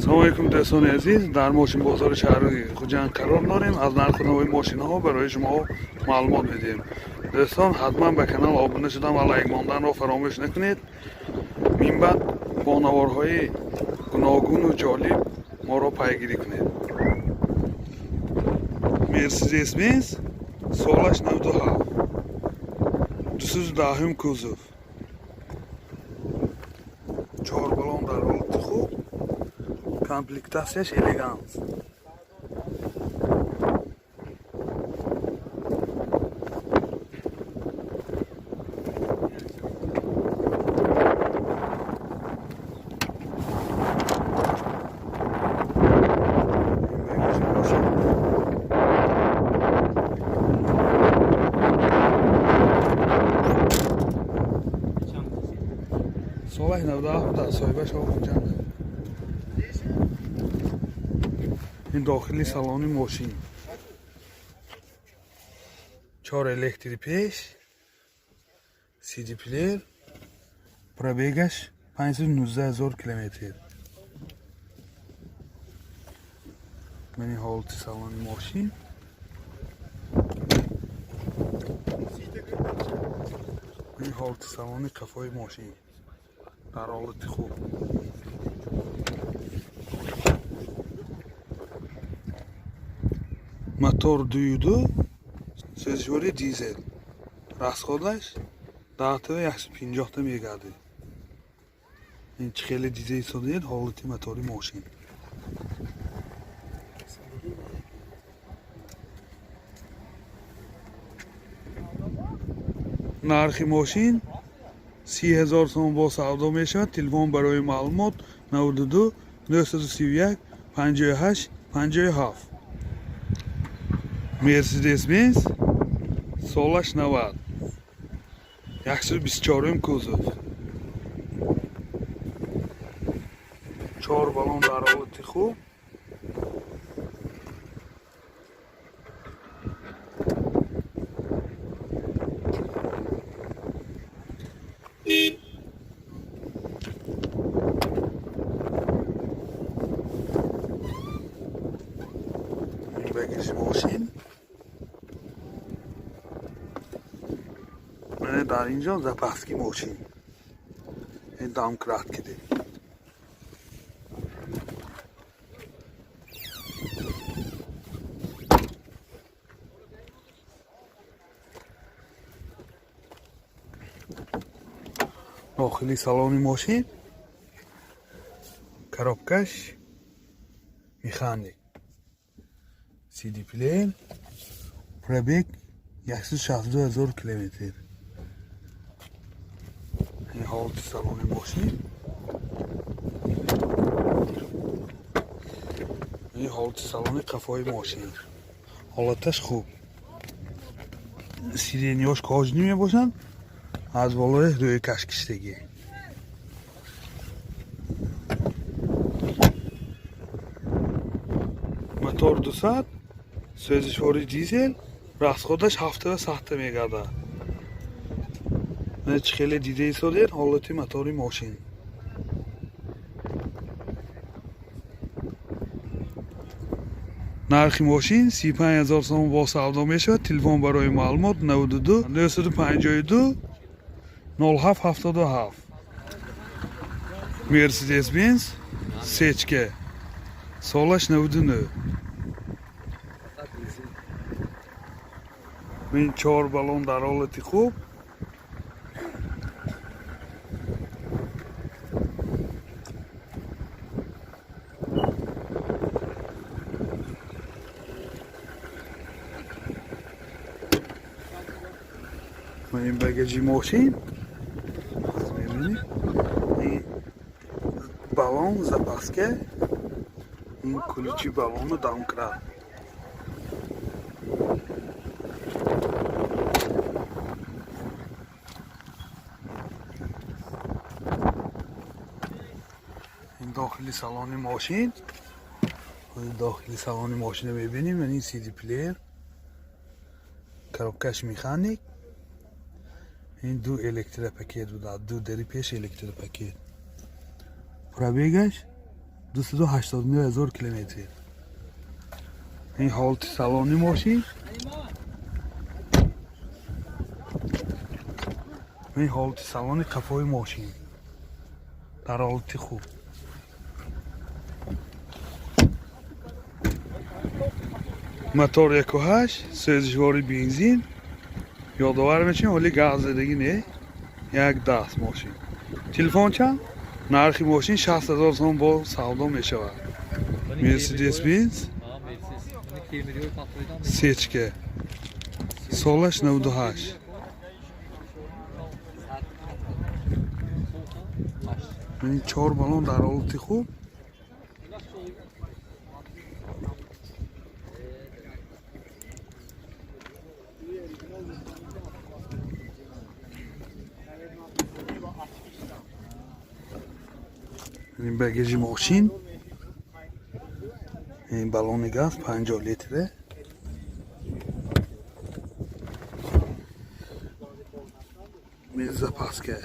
салому алейкум дӯстони азиз, дар мошинбозори шаҳри хуҷанд қарор дорем. Аз нархи навои мошинаҳо барои шумо маълумот медиҳем. дӯстон, ҳатман ба канал обуна шуда ва лайк монданро фаромӯш накунед. минбаъд бо наворҳои гуногуну ҷолиб моро пайгирӣ кунед. Mercedes Benz солаш 97, 210 кузов, 4 баллон дар ҳолати хуб, комплектасияш элегант. солаш 97 дар соҳибаш ҳолҷанд. ин дохили салони мошин. 4 электри пеш, CD плеер, пробегаш 519 000 километр. Мани ҳолати салони мошин. Мани ҳолати салони қафои мошин. дар ҳолати хуб. мотор 2.2 сӯзишвори дизел. расходаш 10 та мегардид. ин чӣ хеле дидӣ ҳисобиед ҳолати мотори мошин. нархи мошин 30,000 сом бо савдо мешавад. телефон барои маълумот 92 931 58 57. Mercedes Benz солаш 90, 124 кузов, 4 баллон дар ҳолати хуб. багажи мошин. дар инҷо запаски мошин. ин домкрат киде. дохили салони мошин. коробкаш механик. CD плеер, пробег 162 000 километр. ин ҳолати салони мошин. ин ҳолати салони қафои мошин. ҳолаташ хуб. сиренияш коҷнӣ мебошанд. аз болои рӯи кашкиштагӣ. мотор 200, сӯзишвори дизел. расходаш 700 та мегардад. чӣ хеле дида ҳисобед ҳолати мотори мошин. нархи мошин 35,000 сом бо савдо мешавад. телефон барои маълумот 92 952 0777. Mercedes Benz сечка солаш 99. ин 4 баллон дар ҳолати хуб. ин багажи мошин. мебинед ин баллон запаска. ин куличи баллону домкрат. ин дохили салони мошин. дохили салони мошина мебинем. ин CD плеер, коробкаш механик. ин 2 электропакет будад. 2 дери пеш электропакет. пробегаш 289,000 کیلومتر. این حالت سالن ماشین، این حالت سالن قفای ماشین در حالت خوب. موتور 1.8 سوزشواری بنزین. یادآور میشیم ولی گاز زدگی نه. یک دست ماشین. تلفن چند؟ نرخ ماشین 60,000 سوم با سودا میشود. مرسدس بنز سچکه سالش 98. این 4 بالون در حالت خوب. این بگیج ماشین، این بالون گاز 50 لیتره. میز پاسکه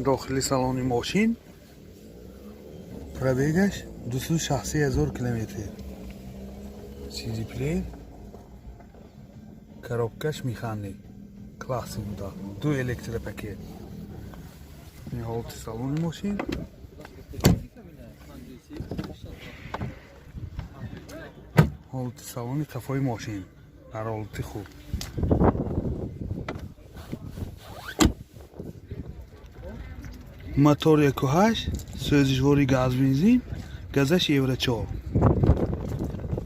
داخلی سالن ماشین. پرابیگش 260,000 کیلومتر. CD پلیر، коробкаш механик класси буда, 2 электропакет. این حالت سالن ماشین. حالت سالن کفای ماشین در حالت خوب. موتور 1.8 سوزشواری گاز بنزین، گازش евро 4.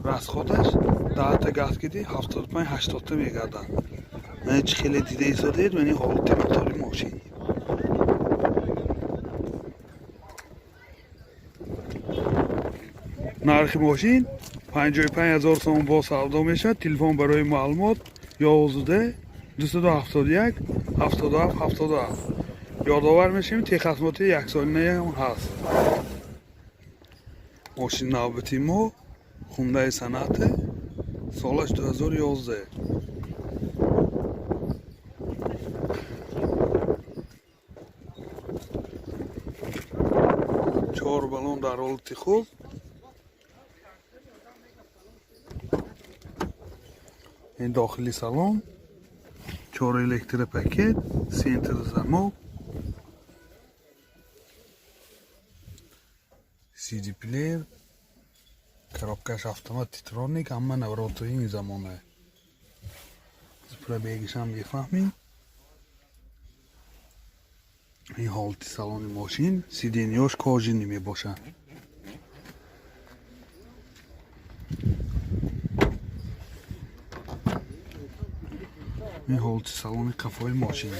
расходаш 10 та газ киди 75-80 та мегардад. Ман чи хеле дида истодед мани ҳолати мотори мошин. нархи мошин 55,000 сом бо савдо мешавад. Телефон барои маълумот 11 271 77 77. ёдовар мешавем техасмоти яксолинаи ҳам ҳаст. мошин навбати мо Hyundai Sonata سالش 2011. چهار بالون در حالت خوب. این داخلی سالن 4 الکتر پاکت، سنتر زمو، CD پلیر، коробкаш автомат титроник, ама навратои ин замона. Пробегиш ҳам мефаҳмем. ин ҳолати салони мошин, сиденёш кожини мебошад. ин ҳолати салони қафои мошин.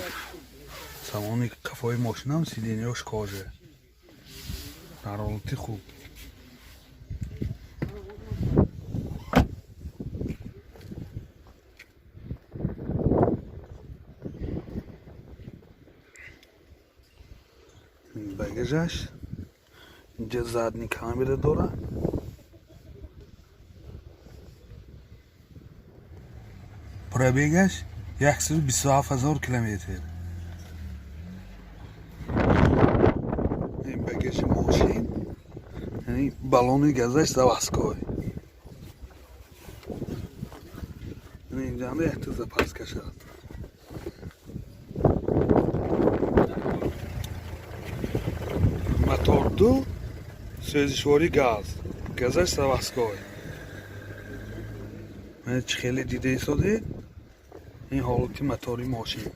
салони қафои мошинам сиденёш кожа. дар ҳолати хуб. багажаш инҷа задни камера дорад. пробегаш 127,000 километр. ин багажи мошин, яъни баллони газаш заводской. инҷа эҳтизо пасткаш аст. мотор 2 сӯзишвори газ, газаш заводской. ман чи хеле дида истодед ин ҳолати мотори мошин.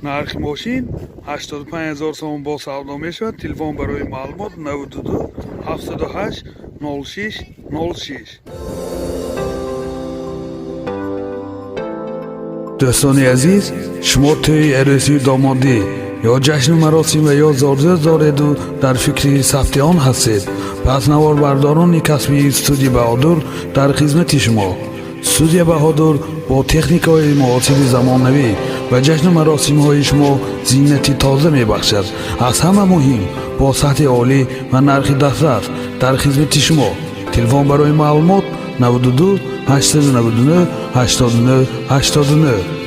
нархи мошин 85,000 сом бо савдо мешавад. телефон барои маълумот 92 78 06 06. дӯстони азиз, шумо тӯи арӯсии домодӣ ё ҷашну маросим ва ё зорзёз дореду дар фикри сафти он ҳастед? пас наворбардорони касби студияи баҳодур дар хизмати шумо. студияи баҳодур бо техникаҳои муосири замонавӣ و جشن مراسم های شما زینتی تازه می بخشد. از همه مهم با سطح عالی و نرخ دسترس در خدمت شما. تلفن برای معلومات 92 899 89 89.